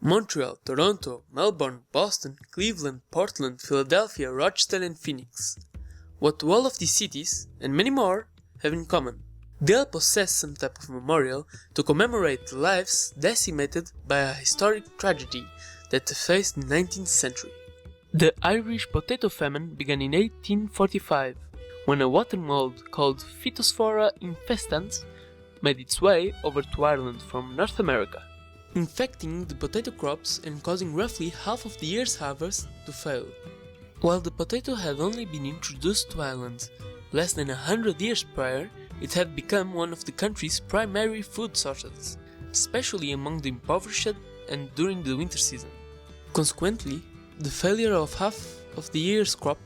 Montreal, Toronto, Melbourne, Boston, Cleveland, Portland, Philadelphia, Rochester and Phoenix. What do all of these cities, and many more, have in common? They all possess some type of memorial to commemorate the lives decimated by a historic tragedy that faced in the 19th century. The Irish potato famine began in 1845, when a water mold called Phytophthora infestans made its way over to Ireland from North America, infecting the potato crops and causing roughly half of the year's harvest to fail. While the potato had only been introduced to Ireland less than 100 years prior, it had become one of the country's primary food sources, especially among the impoverished and during the winter season. Consequently, the failure of half of the year's crop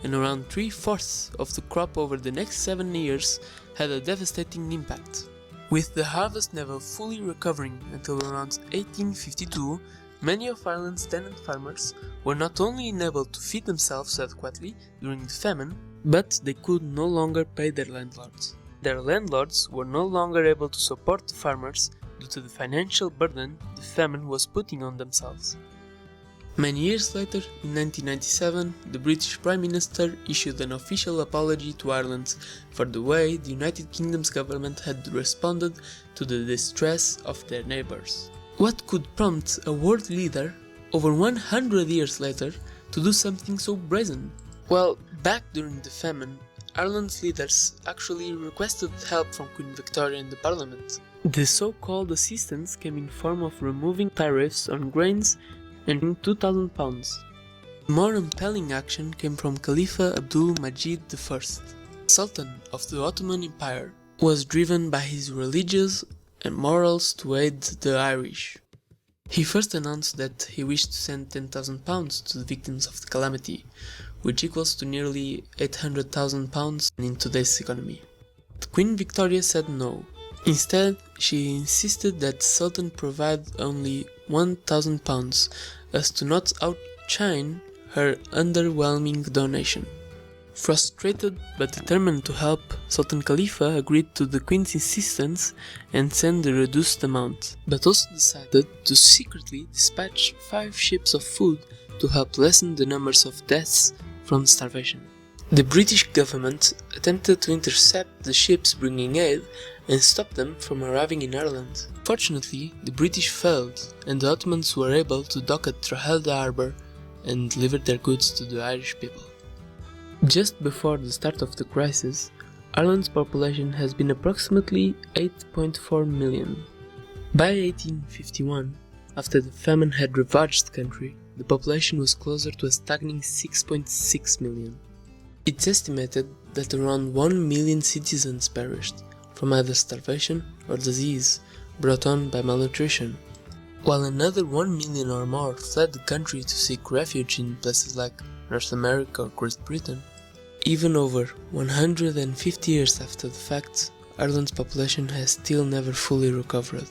and around 3/4 of the crop over the next 7 years had a devastating impact. With the harvest never fully recovering until around 1852, many of Ireland's tenant farmers were not only unable to feed themselves adequately during the famine, but they could no longer pay their landlords. Their landlords were no longer able to support the farmers due to the financial burden the famine was putting on themselves. Many years later, in 1997, the British Prime Minister issued an official apology to Ireland for the way the United Kingdom's government had responded to the distress of their neighbours. What could prompt a world leader, over 100 years later, to do something so brazen? Well, back during the famine, Ireland's leaders actually requested help from Queen Victoria and the Parliament. The so-called assistance came in form of removing tariffs on grains and £2,000. More impelling action came from Khalifa Abdul Majid I, Sultan of the Ottoman Empire, who was driven by his religious and morals to aid the Irish. He first announced that he wished to send £10,000 to the victims of the calamity, which equals to nearly £800,000 in today's economy. But Queen Victoria said no. Instead, she insisted that the Sultan provide only £1,000 as to not outshine her underwhelming donation. Frustrated but determined to help, Sultan Khalifa agreed to the Queen's insistence and sent the reduced amount, but also decided to secretly dispatch 5 ships of food to help lessen the numbers of deaths from starvation. The British government attempted to intercept the ships bringing aid and stop them from arriving in Ireland. Fortunately, the British failed, and the Ottomans were able to dock at Drogheda harbour and deliver their goods to the Irish people. Just before the start of the crisis, Ireland's population has been approximately 8.4 million. By 1851, after the famine had ravaged the country, the population was closer to a staggering 6.6 million. It's estimated that around 1 million citizens perished from either starvation or disease brought on by malnutrition, while another 1 million or more fled the country to seek refuge in places like North America or Great Britain. Even over 150 years after the fact, Ireland's population has still never fully recovered.